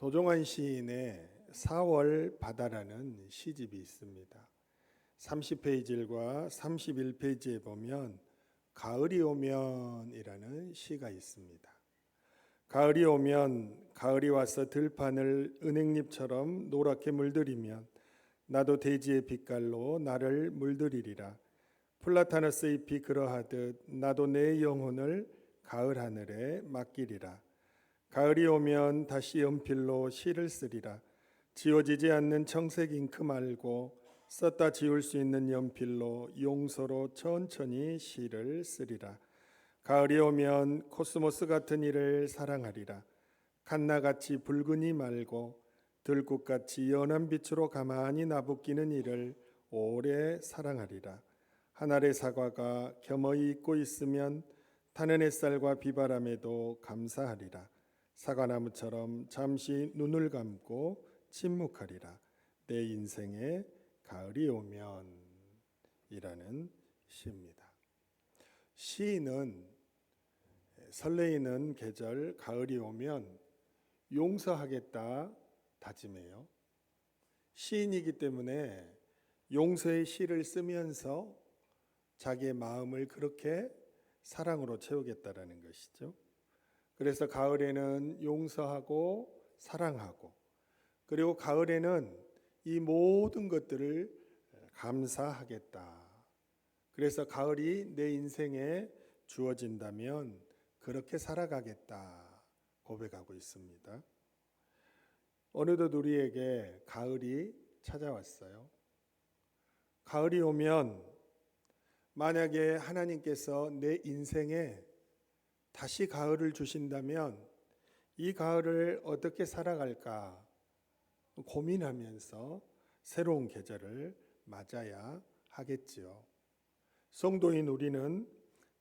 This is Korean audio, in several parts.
도종환 시인의 4월 바다라는 시집이 있습니다. 30페이지와 31페이지에 보면 가을이 오면이라는 시가 있습니다. 가을이 오면 가을이 와서 들판을 은행잎처럼 노랗게 물들이면 나도 대지의 빛깔로 나를 물들이리라. 플라타너스 잎이 그러하듯 나도 내 영혼을 가을 하늘에 맡기리라. 가을이 오면 다시 연필로 시를 쓰리라. 지워지지 않는 청색 잉크 말고 썼다 지울 수 있는 연필로 용서로 천천히 시를 쓰리라. 가을이 오면 코스모스 같은 이를 사랑하리라. 칸나같이 붉은이 말고 들꽃같이 연한 빛으로 가만히 나부끼는 이를 오래 사랑하리라. 한 알의 사과가 겸허히 익고 있으면 타는 햇살과 비바람에도 감사하리라. 사과나무처럼 잠시 눈을 감고 침묵하리라. 내 인생에 가을이 오면 이라는 시입니다. 시인은 설레이는 계절 가을이 오면 용서하겠다 다짐해요. 시인이기 때문에 용서의 시를 쓰면서 자기의 마음을 그렇게 사랑으로 채우겠다라는 것이죠. 그래서 가을에는 용서하고 사랑하고, 그리고 가을에는 이 모든 것들을 감사하겠다. 그래서 가을이 내 인생에 주어진다면 그렇게 살아가겠다 고백하고 있습니다. 어느덧 우리에게 가을이 찾아왔어요. 가을이 오면 만약에 하나님께서 내 인생에 다시 가을을 주신다면 이 가을을 어떻게 살아갈까 고민하면서 새로운 계절을 맞아야 하겠지요. 성도인 우리는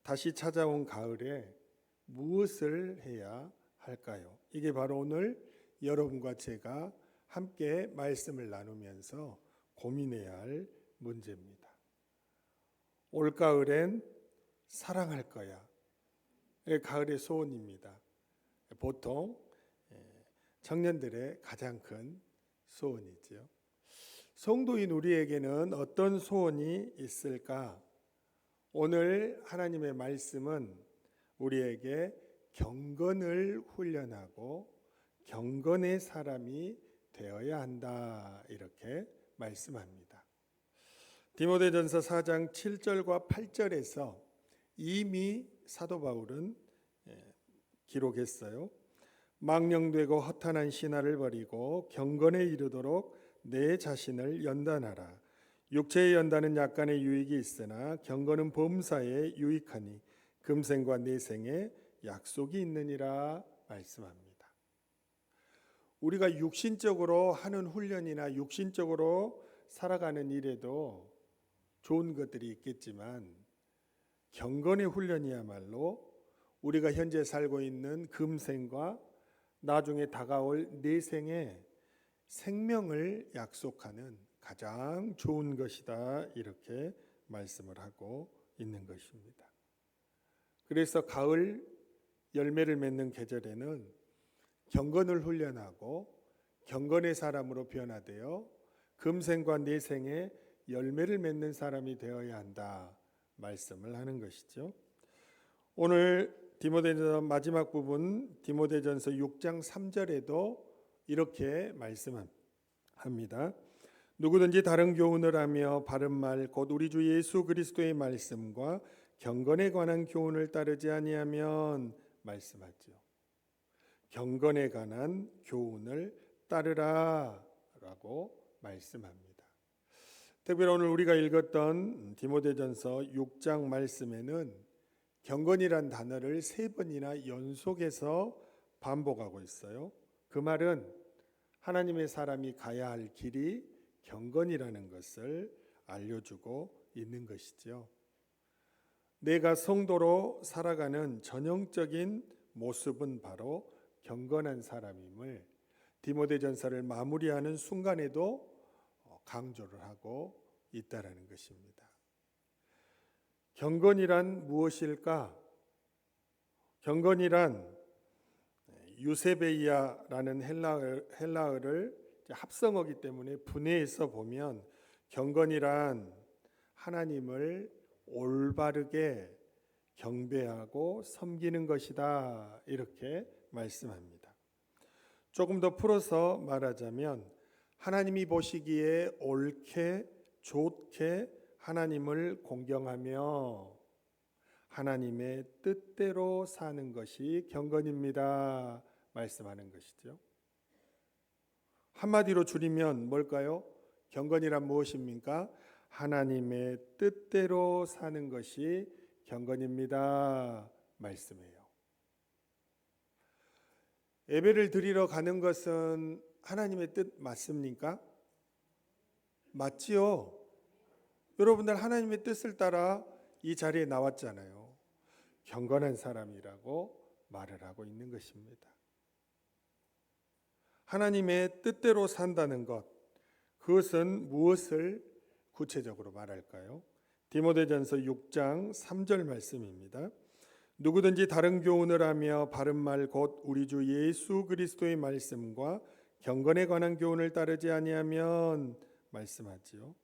다시 찾아온 가을에 무엇을 해야 할까요? 이게 바로 오늘 여러분과 제가 함께 말씀을 나누면서 고민해야 할 문제입니다. 올가을엔 사랑할 거야. 가을의 소원입니다. 보통 청년들의 가장 큰 소원이지요. 성도인 우리에게는 어떤 소원이 있을까? 오늘 하나님의 말씀은 우리에게 경건을 훈련하고 경건의 사람이 되어야 한다 이렇게 말씀합니다. 디모데전서 4장 7절과 8절에서 이미 사도 바울은 기록했어요. 망령되고 허탄한 신화를 버리고 경건에 이르도록 내 자신을 연단하라. 육체의 연단은 약간의 유익이 있으나 경건은 범사에 유익하니 금생과 내생에 약속이 있느니라 말씀합니다. 우리가 육신적으로 하는 훈련이나 육신적으로 살아가는 일에도 좋은 것들이 있겠지만 경건의 훈련이야말로 우리가 현재 살고 있는 금생과 나중에 다가올 내생에 생명을 약속하는 가장 좋은 것이다 이렇게 말씀을 하고 있는 것입니다. 그래서 가을 열매를 맺는 계절에는 경건을 훈련하고 경건의 사람으로 변화되어 금생과 내생에 열매를 맺는 사람이 되어야 한다 말씀을 하는 것이죠. 오늘 디모데전서 마지막 부분 디모데전서 6장 3절에도 이렇게 말씀합니다. 누구든지 다른 교훈을 하며 바른 말 곧 우리 주 예수 그리스도의 말씀과 경건에 관한 교훈을 따르지 아니하면 말씀하죠. 경건에 관한 교훈을 따르라라고 말씀합니다. 특별히 오늘 우리가 읽었던 디모데전서 6장 말씀에는 경건이란 단어를 3번이나 연속해서 반복하고 있어요. 그 말은 하나님의 사람이 가야 할 길이 경건이라는 것을 알려주고 있는 것이죠. 내가 성도로 살아가는 전형적인 모습은 바로 경건한 사람임을 디모데전서를 마무리하는 순간에도 강조를 하고 있다라는 것입니다. 경건이란 무엇일까? 경건이란 유세베이아라는 헬라어를 합성어기 때문에 분해해서 보면 경건이란 하나님을 올바르게 경배하고 섬기는 것이다, 이렇게 말씀합니다. 조금 더 풀어서 말하자면 하나님이 보시기에 옳게 좋게 하나님을 공경하며 하나님의 뜻대로 사는 것이 경건입니다, 말씀하는 것이죠. 한마디로 줄이면 뭘까요? 경건이란 무엇입니까? 하나님의 뜻대로 사는 것이 경건입니다, 말씀이에요. 예배를 드리러 가는 것은 하나님의 뜻 맞습니까? 맞지요. 여러분들 하나님의 뜻을 따라 이 자리에 나왔잖아요. 경건한 사람이라고 말을 하고 있는 것입니다. 하나님의 뜻대로 산다는 것, 그것은 무엇을 구체적으로 말할까요? 디모데전서 6장 3절 말씀입니다. 누구든지 다른 교훈을 하며 바른 말 곧 우리 주 예수 그리스도의 말씀과 경건에 관한 교훈을 따르지 아니하면, 말씀하지요.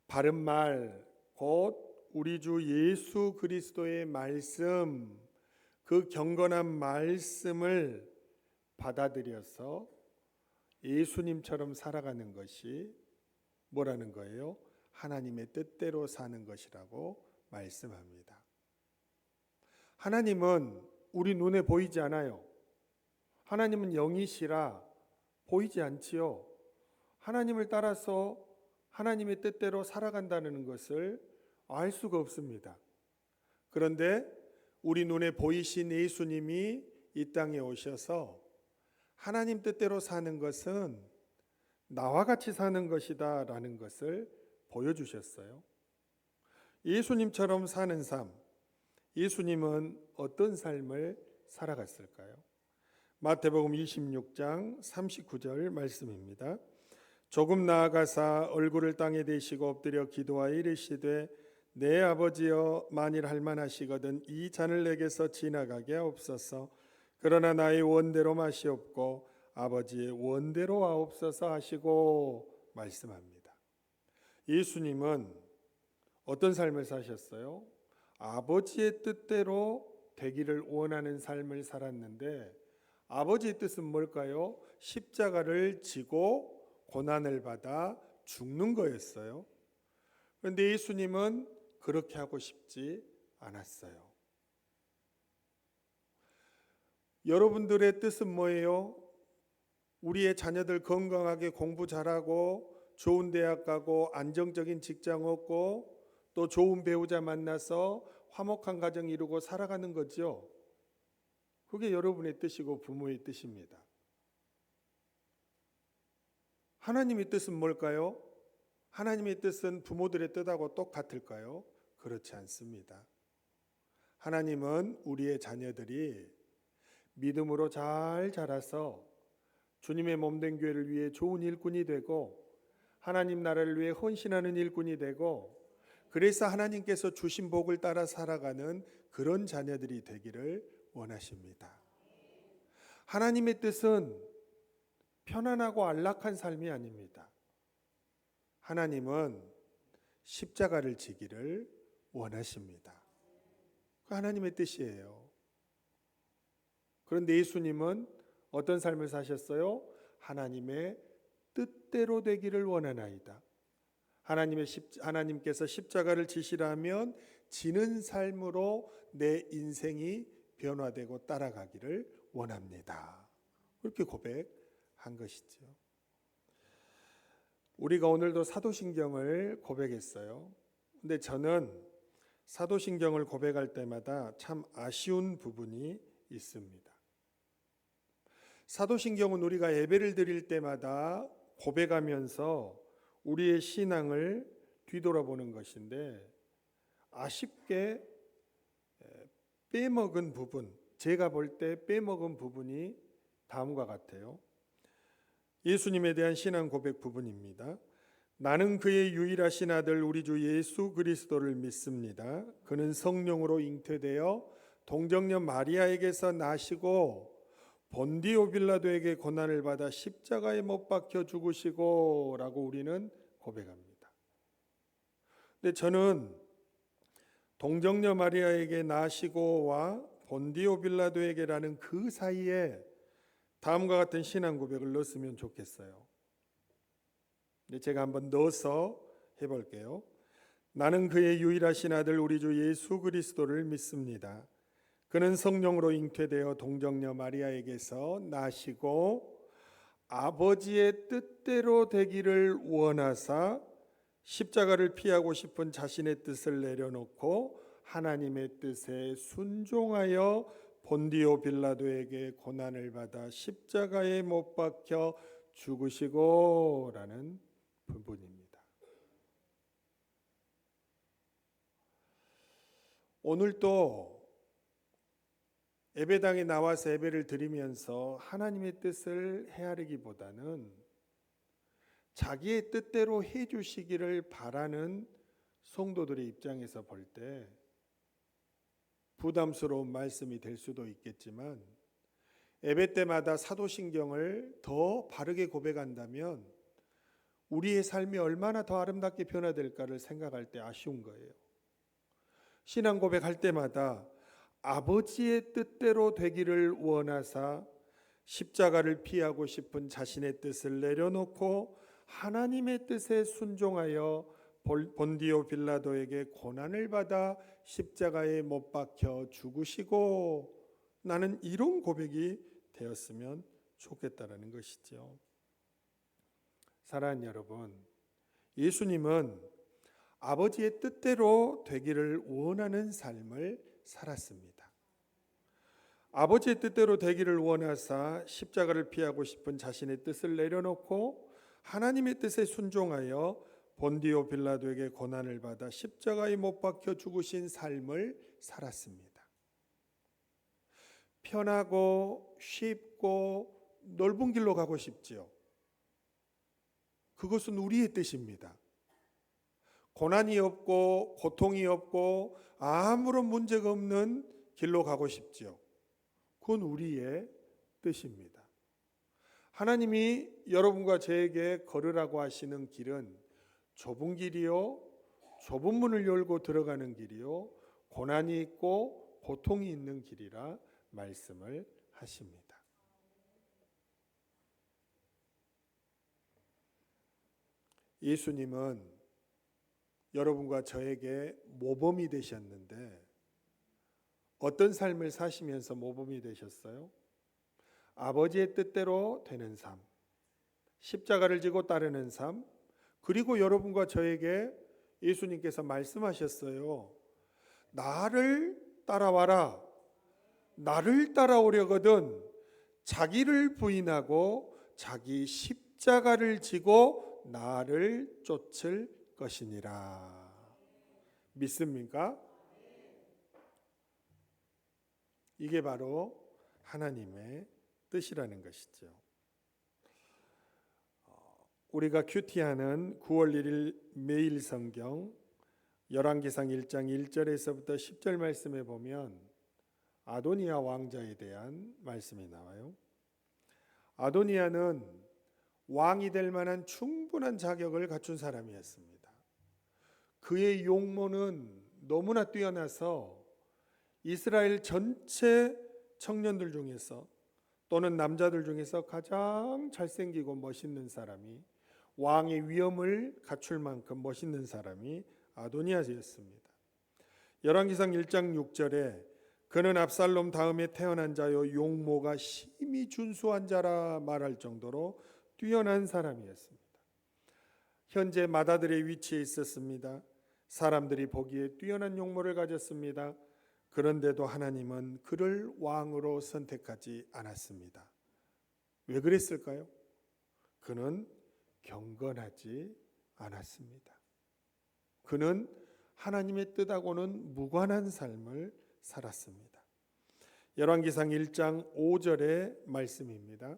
바른 말 곧 우리 주 예수 그리스도의 말씀, 그 경건한 말씀을 받아들여서 예수님처럼 살아가는 것이 뭐라는 거예요? 하나님의 뜻대로 사는 것이라고 말씀합니다. 하나님은 우리 눈에 보이지 않아요. 하나님은 영이시라 보이지 않지요. 하나님을 따라서 하나님의 뜻대로 살아간다는 것을 알 수가 없습니다. 그런데 우리 눈에 보이신 예수님이 이 땅에 오셔서 하나님 뜻대로 사는 것은 나와 같이 사는 것이다 라는 것을 보여주셨어요. 예수님처럼 사는 삶, 예수님은 어떤 삶을 살아갔을까요? 마태복음 26장 39절 말씀입니다. 조금 나아가사 얼굴을 땅에 대시고 엎드려 기도하여 이르시되 내 아버지여, 만일 할만하시거든 이 잔을 내게서 지나가게 하옵소서. 그러나 나의 원대로 마시옵고 아버지의 원대로 하옵소서 하시고 말씀합니다. 예수님은 어떤 삶을 사셨어요? 아버지의 뜻대로 되기를 원하는 삶을 살았는데, 아버지의 뜻은 뭘까요? 십자가를 지고 고난을 받아 죽는 거였어요. 그런데 예수님은 그렇게 하고 싶지 않았어요. 여러분들의 뜻은 뭐예요? 우리의 자녀들 건강하게 공부 잘하고 좋은 대학 가고 안정적인 직장 얻고 또 좋은 배우자 만나서 화목한 가정 이루고 살아가는 거죠. 그게 여러분의 뜻이고 부모의 뜻입니다. 하나님의 뜻은 뭘까요? 하나님의 뜻은 부모들의 뜻하고 똑같을까요? 그렇지 않습니다. 하나님은 우리의 자녀들이 믿음으로 잘 자라서 주님의 몸된 교회를 위해 좋은 일꾼이 되고 하나님 나라를 위해 헌신하는 일꾼이 되고, 그래서 하나님께서 주신 복을 따라 살아가는 그런 자녀들이 되기를 원하십니다. 하나님의 뜻은 편안하고 안락한 삶이 아닙니다. 하나님은 십자가를 지기를 원하십니다. 그 하나님의 뜻이에요. 그런데 예수님은 어떤 삶을 사셨어요? 하나님의 뜻대로 되기를 원하나이다. 하나님께서 십자가를 지시라면 지는 삶으로 내 인생이 변화되고 따라가기를 원합니다. 그렇게 고백한 것이죠. 우리가 오늘도 사도신경을 고백했어요. 근데 저는 사도신경을 고백할 때마다 참 아쉬운 부분이 있습니다. 사도신경은 우리가 예배를 드릴 때마다 고백하면서 우리의 신앙을 뒤돌아보는 것인데, 아쉽게 빼먹은 부분, 제가 볼 때 빼먹은 부분이 다음과 같아요. 예수님에 대한 신앙 고백 부분입니다. 나는 그의 유일하신 아들 우리 주 예수 그리스도를 믿습니다. 그는 성령으로 잉태되어 동정녀 마리아에게서 나시고 본디오 빌라도에게 고난을 받아 십자가에 못 박혀 죽으시고 라고 우리는 고백합니다. 근데 저는 동정녀 마리아에게 나시고와 본디오 빌라도에게라는 그 사이에 다음과 같은 신앙 고백을 넣었으면 좋겠어요. 근데 제가 한번 넣어서 해볼게요. 나는 그의 유일하신 아들 우리 주 예수 그리스도를 믿습니다. 그는 성령으로 잉태되어 동정녀 마리아에게서 나시고 아버지의 뜻대로 되기를 원하사 십자가를 피하고 싶은 자신의 뜻을 내려놓고 하나님의 뜻에 순종하여 본디오 빌라도에게 고난을 받아 십자가에 못 박혀 죽으시고 라는 부분입니다. 오늘 또 예배당에 나와서 예배를 드리면서 하나님의 뜻을 헤아리기보다는 자기의 뜻대로 해주시기를 바라는 성도들의 입장에서 볼 때 부담스러운 말씀이 될 수도 있겠지만 예배 때마다 사도신경을 더 바르게 고백한다면 우리의 삶이 얼마나 더 아름답게 변화될까를 생각할 때 아쉬운 거예요. 신앙 고백할 때마다 아버지의 뜻대로 되기를 원하사 십자가를 피하고 싶은 자신의 뜻을 내려놓고 하나님의 뜻에 순종하여 본디오 빌라도에게 고난을 받아 십자가에 못 박혀 죽으시고 나는 이런 고백이 되었으면 좋겠다라는 것이죠. 사랑하는 여러분, 예수님은 아버지의 뜻대로 되기를 원하는 삶을 살았습니다. 아버지의 뜻대로 되기를 원하사 십자가를 피하고 싶은 자신의 뜻을 내려놓고 하나님의 뜻에 순종하여 본디오 빌라도에게 고난을 받아 십자가에 못 박혀 죽으신 삶을 살았습니다. 편하고 쉽고 넓은 길로 가고 싶지요. 그것은 우리의 뜻입니다. 고난이 없고 고통이 없고 아무런 문제가 없는 길로 가고 싶지요. 그건 우리의 뜻입니다. 하나님이 여러분과 저에게 걸으라고 하시는 길은 좁은 길이요, 좁은 문을 열고 들어가는 길이요, 고난이 있고 고통이 있는 길이라 말씀을 하십니다. 예수님은 여러분과 저에게 모범이 되셨는데 어떤 삶을 사시면서 모범이 되셨어요? 아버지의 뜻대로 되는 삶, 십자가를 지고 따르는 삶, 그리고 여러분과 저에게 예수님께서 말씀하셨어요. 나를 따라와라. 나를 따라오려거든 자기를 부인하고 자기 십자가를 지고 나를 쫓을 것이니라. 믿습니까? 이게 바로 하나님의 뜻이라는 것이죠. 우리가 큐티하는 9월 1일 매일 성경 열왕기상 1장 1절에서부터 10절 말씀에 보면 아도니아 왕자에 대한 말씀이 나와요. 아도니아는 왕이 될 만한 충분한 자격을 갖춘 사람이었습니다. 그의 용모는 너무나 뛰어나서 이스라엘 전체 청년들 중에서 또는 남자들 중에서 가장 잘생기고 멋있는 사람이 왕의 위엄을 갖출 만큼 멋있는 사람이 아도니아였습니다. 열왕기상 1장 6절에 그는 압살롬 다음에 태어난 자요 용모가 심히 준수한 자라 말할 정도로 뛰어난 사람이었습니다. 현재 마다들의 위치에 있었습니다. 사람들이 보기에 뛰어난 용모를 가졌습니다. 그런데도 하나님은 그를 왕으로 선택하지 않았습니다. 왜 그랬을까요? 그는 경건하지 않았습니다. 그는 하나님의 뜻하고는 무관한 삶을 살았습니다. 열왕기상 1장 5절의 말씀입니다.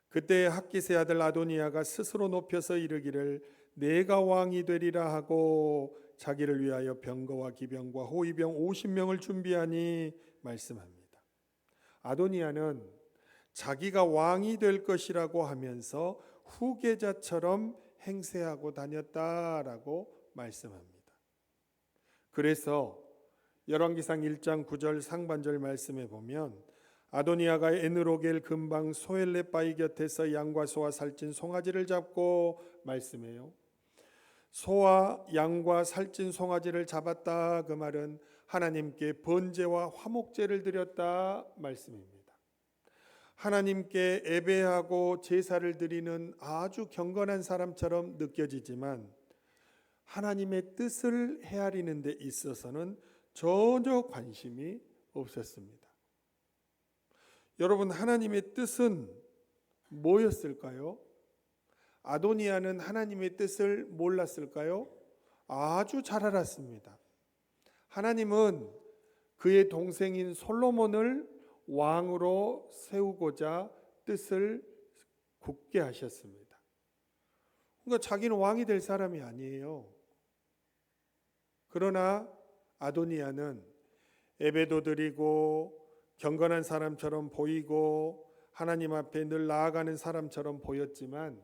그때 학기세 아들 아도니아가 스스로 높여서 이르기를 내가 왕이 되리라 하고 자기를 위하여 병거와 기병과 호위병 50명을 준비하니 말씀합니다. 아도니아는 자기가 왕이 될 것이라고 하면서 후계자처럼 행세하고 다녔다라고 말씀합니다. 그래서 열왕기상 1장 9절 상반절 말씀에 보면 아도니아가 에느로겔 근방 소엘레바이 곁에서 양과 소와 살찐 송아지를 잡고 말씀해요. 소와 양과 살찐 송아지를 잡았다, 그 말은 하나님께 번제와 화목제를 드렸다 말씀입니다. 하나님께 예배하고 제사를 드리는 아주 경건한 사람처럼 느껴지지만 하나님의 뜻을 헤아리는 데 있어서는 전혀 관심이 없었습니다. 여러분, 하나님의 뜻은 뭐였을까요? 아도니아는 하나님의 뜻을 몰랐을까요? 아주 잘 알았습니다. 하나님은 그의 동생인 솔로몬을 왕으로 세우고자 뜻을 굳게 하셨습니다. 그러니까 자기는 왕이 될 사람이 아니에요. 그러나 아도니아는 예배도 드리고 경건한 사람처럼 보이고 하나님 앞에 늘 나아가는 사람처럼 보였지만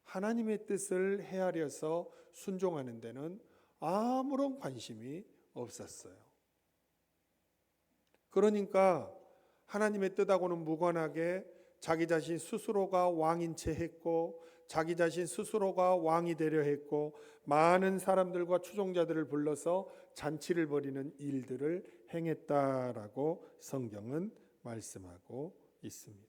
하나님의 뜻을 헤아려서 순종하는 데는 아무런 관심이 없었어요. 그러니까 하나님의 뜻하고는 무관하게 자기 자신 스스로가 왕인 채 했고 자기 자신 스스로가 왕이 되려 했고 많은 사람들과 추종자들을 불러서 잔치를 벌이는 일들을 행했다라고 성경은 말씀하고 있습니다.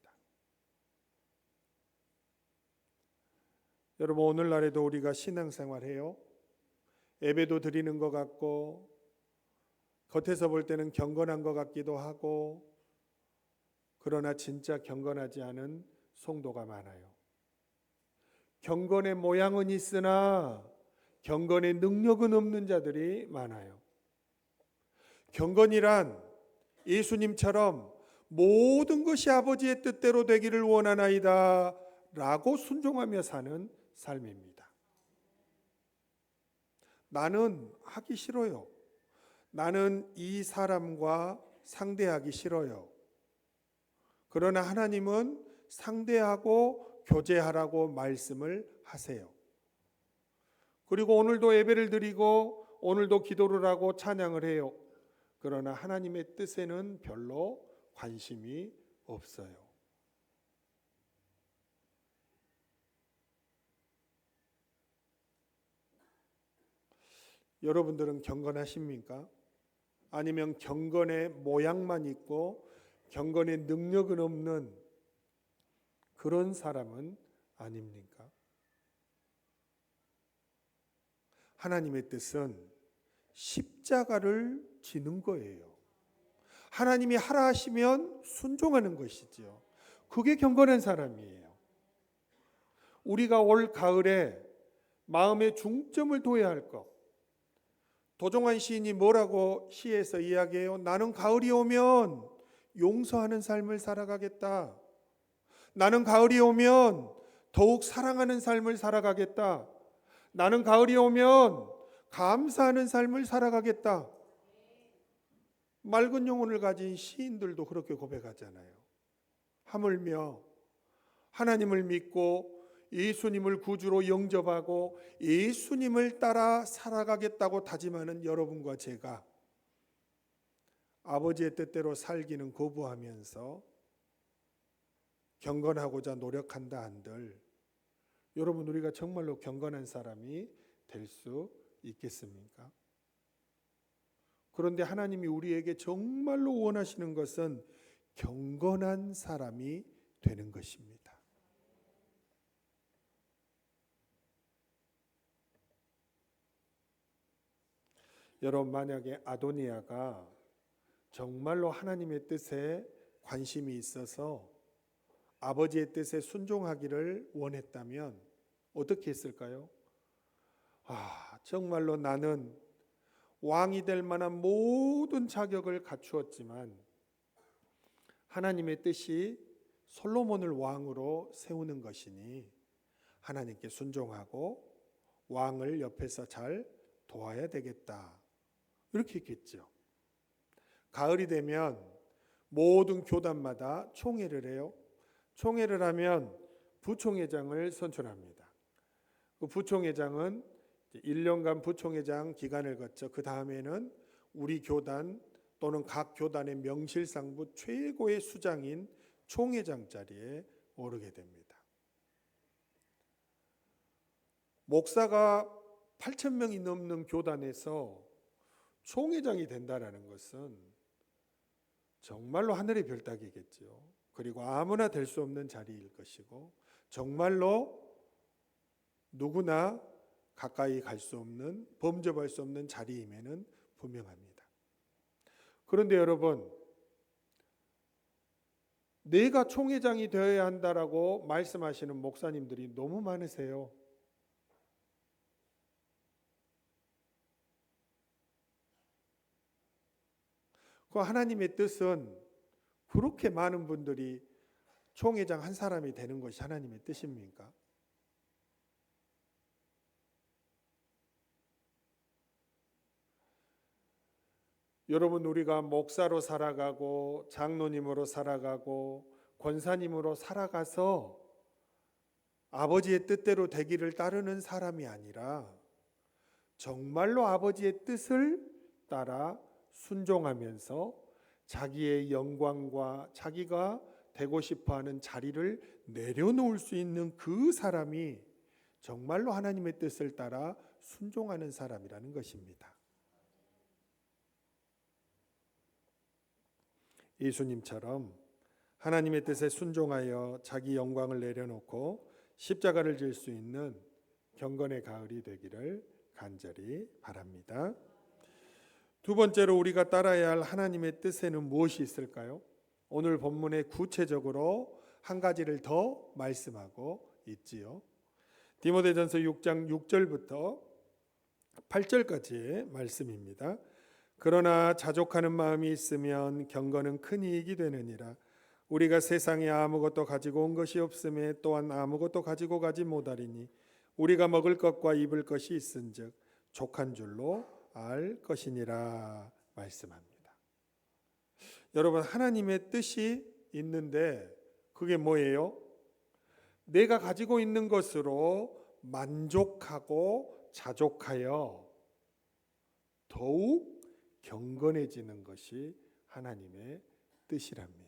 여러분, 오늘날에도 우리가 신앙생활해요. 예배도 드리는 것 같고 겉에서 볼 때는 경건한 것 같기도 하고 그러나 진짜 경건하지 않은 성도가 많아요. 경건의 모양은 있으나 경건의 능력은 없는 자들이 많아요. 경건이란 예수님처럼 모든 것이 아버지의 뜻대로 되기를 원하나이다 라고 순종하며 사는 삶입니다. 나는 하기 싫어요. 나는 이 사람과 상대하기 싫어요. 그러나 하나님은 상대하고 교제하라고 말씀을 하세요. 그리고 오늘도 예배를 드리고 오늘도 기도를 하고 찬양을 해요. 그러나 하나님의 뜻에는 별로 관심이 없어요. 여러분들은 경건하십니까? 아니면 경건의 모양만 있고 경건의 능력은 없는 그런 사람은 아닙니까? 하나님의 뜻은 십자가를 지는 거예요. 하나님이 하라 하시면 순종하는 것이지요. 그게 경건한 사람이에요. 우리가 올 가을에 마음의 중점을 둬야 할 것. 도종환 시인이 뭐라고 시에서 이야기해요? 나는 가을이 오면 용서하는 삶을 살아가겠다. 나는 가을이 오면 더욱 사랑하는 삶을 살아가겠다. 나는 가을이 오면 감사하는 삶을 살아가겠다. 맑은 영혼을 가진 시인들도 그렇게 고백하잖아요. 하물며 하나님을 믿고 예수님을 구주로 영접하고 예수님을 따라 살아가겠다고 다짐하는 여러분과 제가 아버지의 뜻대로 살기는 거부하면서 경건하고자 노력한다 한들 여러분, 우리가 정말로 경건한 사람이 될 수 있겠습니까? 그런데 하나님이 우리에게 정말로 원하시는 것은 경건한 사람이 되는 것입니다. 여러분, 만약에 아도니아가 정말로 하나님의 뜻에 관심이 있어서 아버지의 뜻에 순종하기를 원했다면 어떻게 했을까요? 정말로 나는 왕이 될 만한 모든 자격을 갖추었지만 하나님의 뜻이 솔로몬을 왕으로 세우는 것이니 하나님께 순종하고 왕을 옆에서 잘 도와야 되겠다. 이렇게 했겠죠. 가을이 되면 모든 교단마다 총회를 해요. 총회를 하면 부총회장을 선출합니다. 그 부총회장은 1년간 부총회장 기간을 거쳐 그 다음에는 우리 교단 또는 각 교단의 명실상부 최고의 수장인 총회장 자리에 오르게 됩니다. 목사가 8,000명이 넘는 교단에서 총회장이 된다는 것은 정말로 하늘의 별따기겠죠. 그리고 아무나 될 수 없는 자리일 것이고 정말로 누구나 가까이 갈 수 없는, 범접할 수 없는 자리임에는 분명합니다. 그런데 여러분, 내가 총회장이 되어야 한다라고 말씀하시는 목사님들이 너무 많으세요. 그 하나님의 뜻은 그렇게 많은 분들이 총회장 한 사람이 되는 것이 하나님의 뜻입니까? 여러분, 우리가 목사로 살아가고 장로님으로 살아가고 권사님으로 살아가서 아버지의 뜻대로 되기를 따르는 사람이 아니라 정말로 아버지의 뜻을 따라 순종하면서 자기의 영광과 자기가 되고 싶어하는 자리를 내려놓을 수 있는 그 사람이 정말로 하나님의 뜻을 따라 순종하는 사람이라는 것입니다. 예수님처럼 하나님의 뜻에 순종하여 자기 영광을 내려놓고 십자가를 질 수 있는 경건의 가을이 되기를 간절히 바랍니다. 두 번째로 우리가 따라야 할 하나님의 뜻에는 무엇이 있을까요? 오늘 본문에 구체적으로 한 가지를 더 말씀하고 있지요. 디모데전서 6장 6절부터 8절까지의 말씀입니다. 그러나 자족하는 마음이 있으면 경건은 큰 이익이 되느니라. 우리가 세상에 아무것도 가지고 온 것이 없음에 또한 아무것도 가지고 가지 못하리니 우리가 먹을 것과 입을 것이 있은즉 족한 줄로 알 것이니라 말씀합니다. 여러분, 하나님의 뜻이 있는데 그게 뭐예요? 내가 가지고 있는 것으로 만족하고 자족하여 더욱 경건해지는 것이 하나님의 뜻이랍니다.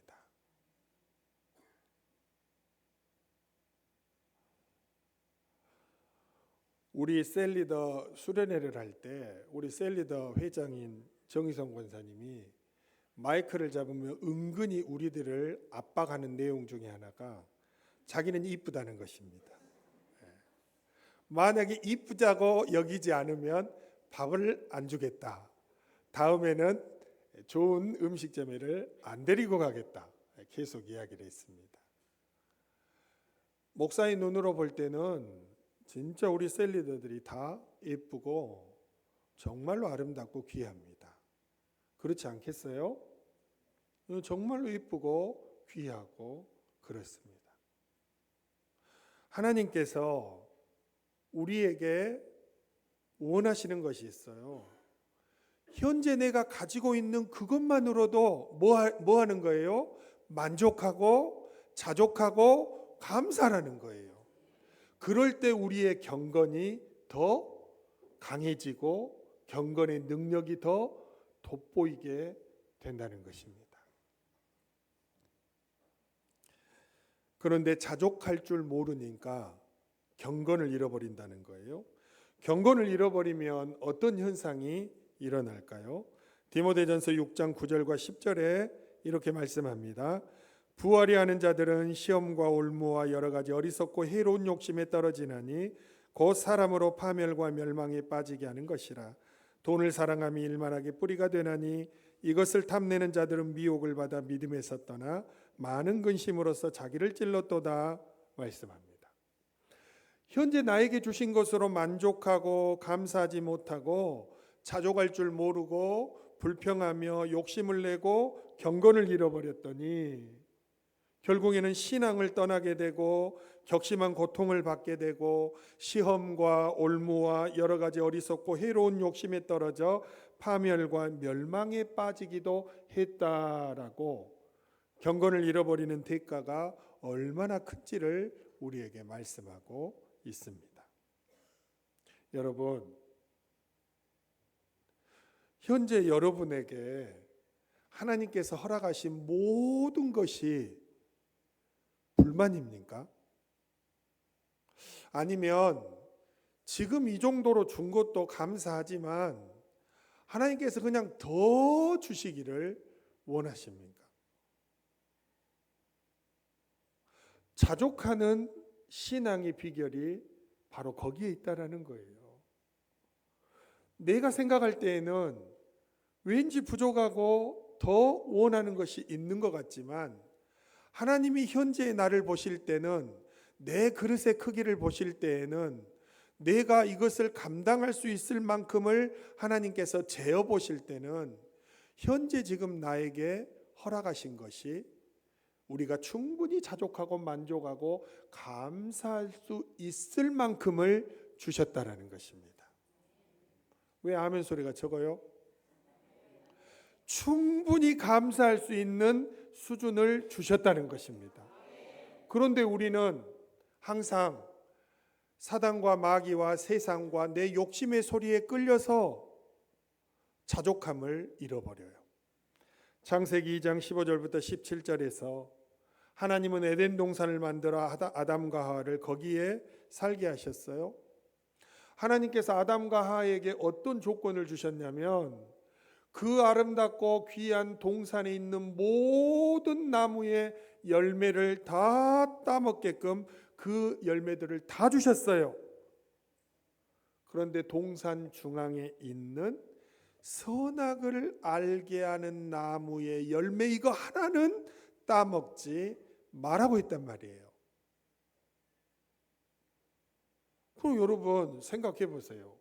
우리 셀리더 수련회를 할 때 우리 셀리더 회장인 정희성 권사님이 마이크를 잡으면 은근히 우리들을 압박하는 내용 중에 하나가 자기는 이쁘다는 것입니다. 만약에 이쁘다고 여기지 않으면 밥을 안 주겠다. 다음에는 좋은 음식점에를 안 데리고 가겠다. 계속 이야기를 했습니다. 목사의 눈으로 볼 때는 진짜 우리 셀리더들이 다 예쁘고 정말로 아름답고 귀합니다. 그렇지 않겠어요? 정말로 예쁘고 귀하고 그렇습니다. 하나님께서 우리에게 원하시는 것이 있어요. 현재 내가 가지고 있는 그것만으로도 뭐 하는 거예요? 만족하고 자족하고 감사하는 거예요. 그럴 때 우리의 경건이 더 강해지고 경건의 능력이 더 돋보이게 된다는 것입니다. 그런데 자족할 줄 모르니까 경건을 잃어버린다는 거예요. 경건을 잃어버리면 어떤 현상이 일어날까요? 디모데전서 6장 9절과 10절에 이렇게 말씀합니다. 부하려 하는 자들은 시험과 올무와 여러 가지 어리석고 해로운 욕심에 떨어지나니 곧 사람으로 파멸과 멸망에 빠지게 하는 것이라. 돈을 사랑함이 일만하게 뿌리가 되나니 이것을 탐내는 자들은 미혹을 받아 믿음에서 떠나 많은 근심으로써 자기를 찔렀도다 말씀합니다. 현재 나에게 주신 것으로 만족하고 감사하지 못하고 자족할 줄 모르고 불평하며 욕심을 내고 경건을 잃어버렸더니 결국에는 신앙을 떠나게 되고 격심한 고통을 받게 되고 시험과 올무와 여러 가지 어리석고 해로운 욕심에 떨어져 파멸과 멸망에 빠지기도 했다라고 경건을 잃어버리는 대가가 얼마나 큰지를 우리에게 말씀하고 있습니다. 여러분, 현재 여러분에게 하나님께서 허락하신 모든 것이 불만입니까? 아니면 지금 이 정도로 준 것도 감사하지만 하나님께서 그냥 더 주시기를 원하십니까? 자족하는 신앙의 비결이 바로 거기에 있다라는 거예요. 내가 생각할 때에는 왠지 부족하고 더 원하는 것이 있는 것 같지만 하나님이 현재의 나를 보실 때는, 내 그릇의 크기를 보실 때에는 내가 이것을 감당할 수 있을 만큼을 하나님께서 재어 보실 때는 현재 지금 나에게 허락하신 것이 우리가 충분히 자족하고 만족하고 감사할 수 있을 만큼을 주셨다라는 것입니다. 왜 아멘 소리가 적어요? 충분히 감사할 수 있는 수준을 주셨다는 것입니다. 그런데 우리는 항상 사단과 마귀와 세상과 내 욕심의 소리에 끌려서 자족함을 잃어버려요. 창세기 2장 15절부터 17절에서 하나님은 에덴 동산을 만들어 아담과 하와를 거기에 살게 하셨어요. 하나님께서 아담과 하와에게 어떤 조건을 주셨냐면 그 아름답고 귀한 동산에 있는 모든 나무의 열매를 다 따먹게끔 그 열매들을 다 주셨어요. 그런데 동산 중앙에 있는 선악을 알게 하는 나무의 열매 이거 하나는 따먹지 말라고 했단 말이에요. 그럼 여러분 생각해 보세요.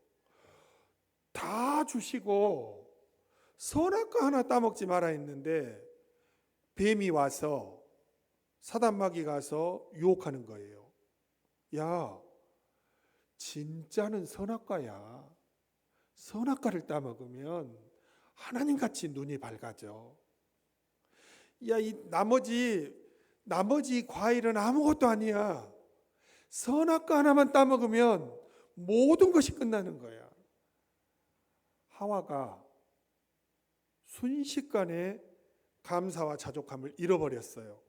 다 주시고 선악과 하나 따먹지 마라 했는데 뱀이 와서 사단마귀가 가서 유혹하는 거예요. 야, 진짜는 선악과야. 선악과를 따먹으면 하나님같이 눈이 밝아져. 야, 이 나머지 과일은 아무것도 아니야. 선악과 하나만 따먹으면 모든 것이 끝나는 거야. 하와가 순식간에 감사와 자족함을 잃어버렸어요.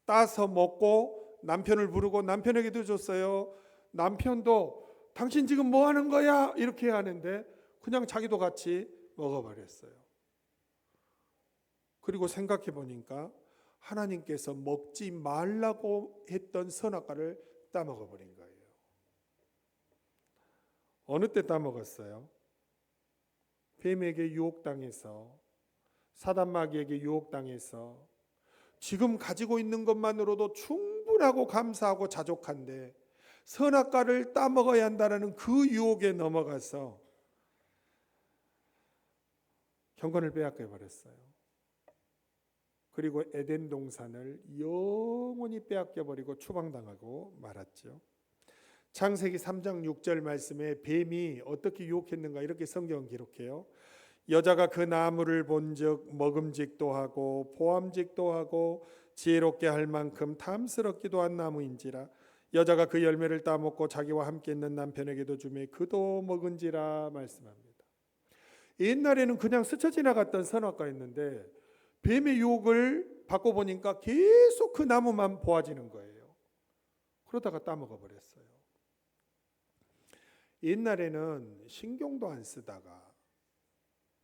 따서 먹고 남편을 부르고 남편에게도 줬어요. 남편도 당신 지금 뭐 하는 거야? 이렇게 하는데 그냥 자기도 같이 먹어버렸어요. 그리고 생각해 보니까 하나님께서 먹지 말라고 했던 선악과를 따먹어버린 거예요. 어느 때 따먹었어요? 뱀에게 유혹당해서, 사단마귀에게 유혹당해서 지금 가지고 있는 것만으로도 충분하고 감사하고 자족한데 선악과를 따먹어야 한다는 그 유혹에 넘어가서 경건을 빼앗겨 버렸어요. 그리고 에덴 동산을 영원히 빼앗겨 버리고 추방당하고 말았죠. 창세기 3장 6절 말씀에 뱀이 어떻게 유혹했는가 이렇게 성경은 기록해요. 여자가 그 나무를 본즉 먹음직도 하고 보암직도 하고 지혜롭게 할 만큼 탐스럽기도 한 나무인지라 여자가 그 열매를 따먹고 자기와 함께 있는 남편에게도 주매 그도 먹은지라 말씀합니다. 옛날에는 그냥 스쳐 지나갔던 선악과였는데 뱀의 유혹을 받고 보니까 계속 그 나무만 보아지는 거예요. 그러다가 따먹어 버렸어요. 옛날에는 신경도 안 쓰다가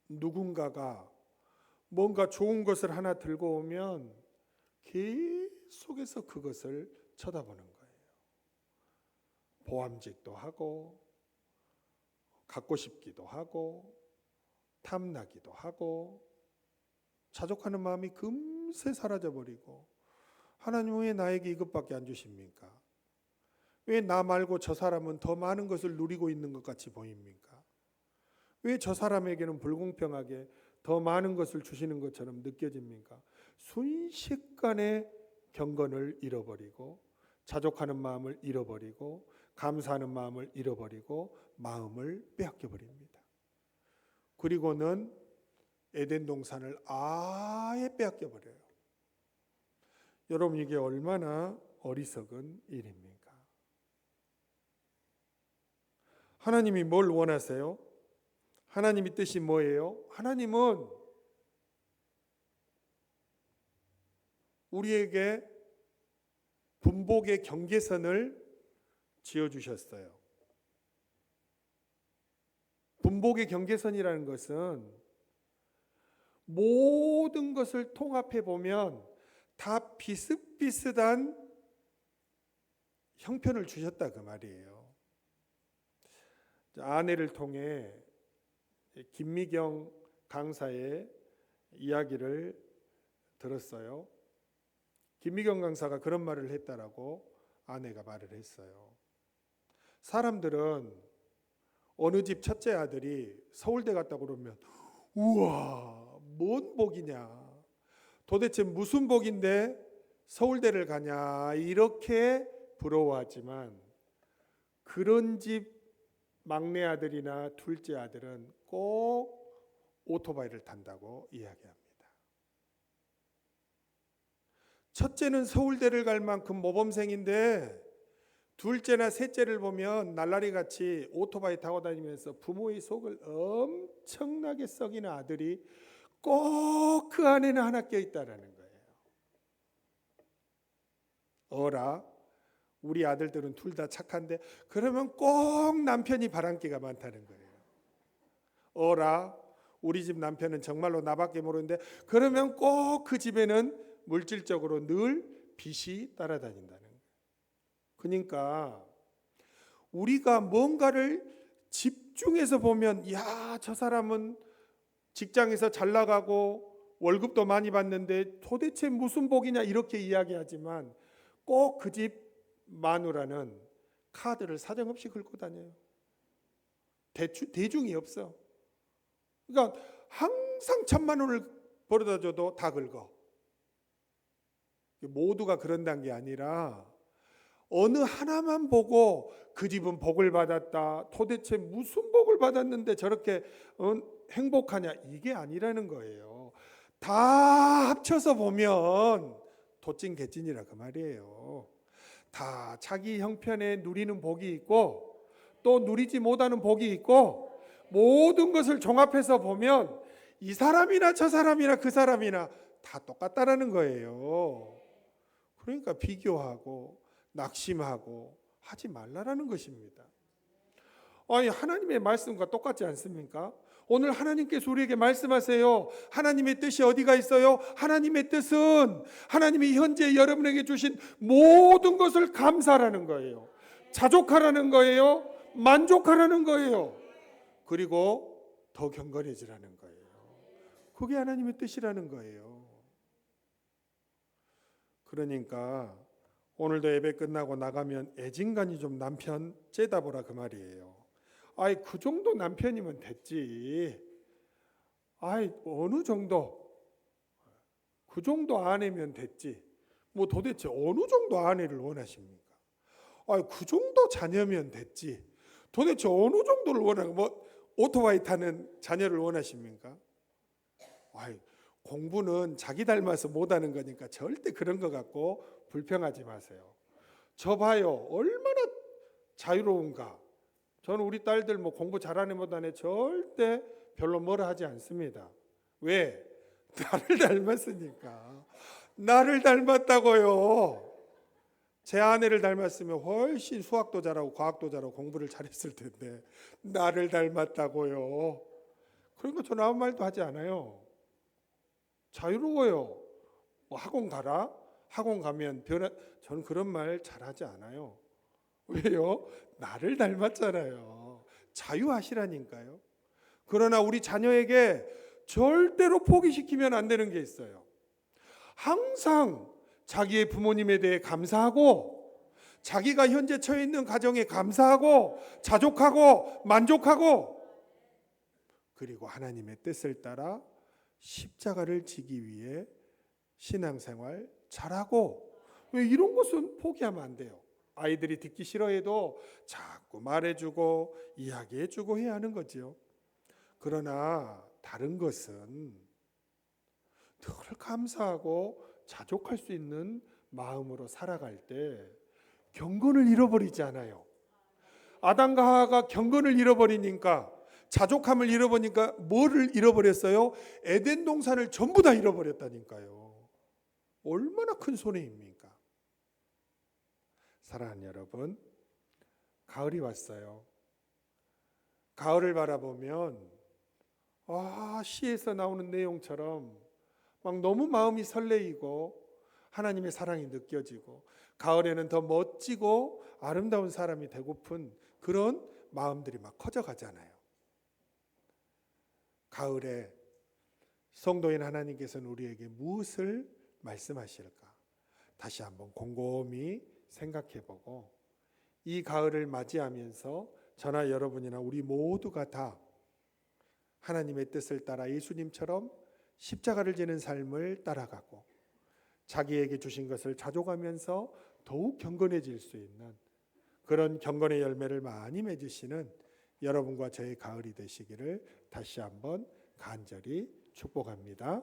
누군가가 뭔가 좋은 것을 하나 들고 오면 계속해서 그것을 쳐다보는 거예요. 보암직도 하고 갖고 싶기도 하고 탐나기도 하고 자족하는 마음이 금세 사라져버리고 하나님 왜 나에게 이것밖에 안 주십니까? 왜 나 말고 저 사람은 더 많은 것을 누리고 있는 것 같이 보입니까? 왜 저 사람에게는 불공평하게 더 많은 것을 주시는 것처럼 느껴집니까? 순식간에 경건을 잃어버리고 자족하는 마음을 잃어버리고 감사하는 마음을 잃어버리고 마음을 빼앗겨 버립니다. 그리고는 에덴 동산을 아예 빼앗겨 버려요. 여러분, 이게 얼마나 어리석은 일입니까? 하나님이 뭘 원하세요? 하나님의 뜻이 뭐예요? 하나님은 우리에게 분복의 경계선을 지어주셨어요. 분복의 경계선이라는 것은 모든 것을 통합해 보면 다 비슷비슷한 형편을 주셨다 그 말이에요. 아내를 통해 김미경 강사의 이야기를 들었어요. 김미경 강사가 그런 말을 했다라고 아내가 말을 했어요. 사람들은 어느 집 첫째 아들이 서울대 갔다 그러면 우와, 뭔 복이냐, 도대체 무슨 복인데 서울대를 가냐, 이렇게 부러워하지만 그런 집 막내 아들이나 둘째 아들은 꼭 오토바이를 탄다고 이야기합니다. 첫째는 서울대를 갈 만큼 모범생인데 둘째나 셋째를 보면 날라리 같이 오토바이 타고 다니면서 부모의 속을 엄청나게 썩이는 아들이 꼭 그 안에는 하나 껴있다라는 거예요. 어라, 우리 아들들은 둘 다 착한데 그러면 꼭 남편이 바람기가 많다는 거예요. 어라, 우리 집 남편은 정말로 나밖에 모르는데 그러면 꼭 그 집에는 물질적으로 늘 빚이 따라다닌다는 거예요. 그러니까 우리가 뭔가를 집중해서 보면 야, 저 사람은 직장에서 잘 나가고 월급도 많이 받는데 도대체 무슨 복이냐 이렇게 이야기하지만 꼭 그 집 마누라는 카드를 사정없이 긁고 다녀요. 대중이 없어. 그러니까 항상 1,000만 원을 벌어다 줘도 다 긁어. 모두가 그런다는 게 아니라 어느 하나만 보고 그 집은 복을 받았다, 도대체 무슨 복을 받았는데 저렇게 행복하냐, 이게 아니라는 거예요. 다 합쳐서 보면 도찐개찐이라 그 말이에요. 다 자기 형편에 누리는 복이 있고 또 누리지 못하는 복이 있고 모든 것을 종합해서 보면 이 사람이나 저 사람이나 그 사람이나 다 똑같다라는 거예요. 그러니까 비교하고 낙심하고 하지 말라라는 것입니다. 아니, 하나님의 말씀과 똑같지 않습니까? 오늘 하나님께서 우리에게 말씀하세요. 하나님의 뜻이 어디가 있어요? 하나님의 뜻은 하나님이 현재 여러분에게 주신 모든 것을 감사하라는 거예요. 자족하라는 거예요. 만족하라는 거예요. 그리고 더 경건해지라는 거예요. 그게 하나님의 뜻이라는 거예요. 그러니까 오늘도 예배 끝나고 나가면 애진간이 좀 남편 째다보라 그 말이에요. 아이, 그 정도 남편이면 됐지. 아이, 어느 정도, 그 정도 아내면 됐지. 뭐 도대체 어느 정도 아내를 원하십니까? 아이, 그 정도 자녀면 됐지. 도대체 어느 정도를 원하고, 뭐 오토바이 타는 자녀를 원하십니까? 아이, 공부는 자기 닮아서 못하는 거니까 절대 그런 거 갖고 불평하지 마세요. 저 봐요, 얼마나 자유로운가. 저는 우리 딸들 뭐 공부 잘하는 못하네 절대 별로 뭐라 하지 않습니다. 왜? 나를 닮았으니까. 나를 닮았다고요. 제 아내를 닮았으면 훨씬 수학도 잘하고 과학도 잘하고 공부를 잘했을 텐데 나를 닮았다고요. 그러니까 저는 아무 말도 하지 않아요. 자유로워요. 뭐 학원 가라? 학원 가면 저는 그런 말 잘하지 않아요. 왜요? 나를 닮았잖아요. 자유하시라니까요. 그러나 우리 자녀에게 절대로 포기시키면 안 되는 게 있어요. 항상 자기의 부모님에 대해 감사하고 자기가 현재 처해 있는 가정에 감사하고 자족하고 만족하고 그리고 하나님의 뜻을 따라 십자가를 지기 위해 신앙생활 잘하고, 왜 이런 것은 포기하면 안 돼요. 아이들이 듣기 싫어해도 자꾸 말해주고 이야기해주고 해야 하는 거죠. 그러나 다른 것은 늘 감사하고 자족할 수 있는 마음으로 살아갈 때 경건을 잃어버리지 않아요. 아담과 하와가 경건을 잃어버리니까, 자족함을 잃어버리니까 뭐를 잃어버렸어요? 에덴 동산을 전부 다 잃어버렸다니까요. 얼마나 큰 손해입니까? 사랑하는 여러분, 가을이 왔어요. 가을을 바라보면 시에서 나오는 내용처럼 막 너무 마음이 설레이고 하나님의 사랑이 느껴지고, 가을에는 더 멋지고 아름다운 사람이 되고픈 그런 마음들이 막 커져가잖아요. 가을에 성도인 하나님께서는 우리에게 무엇을 말씀하실까? 다시 한번 곰곰이 생각해보고, 이 가을을 맞이하면서 저나 여러분이나 우리 모두가 다 하나님의 뜻을 따라 예수님처럼 십자가를 지는 삶을 따라가고, 자기에게 주신 것을 자족하면서 더욱 경건해질 수 있는 그런 경건의 열매를 많이 맺으시는 여러분과 저의 가을이 되시기를 다시 한번 간절히 축복합니다.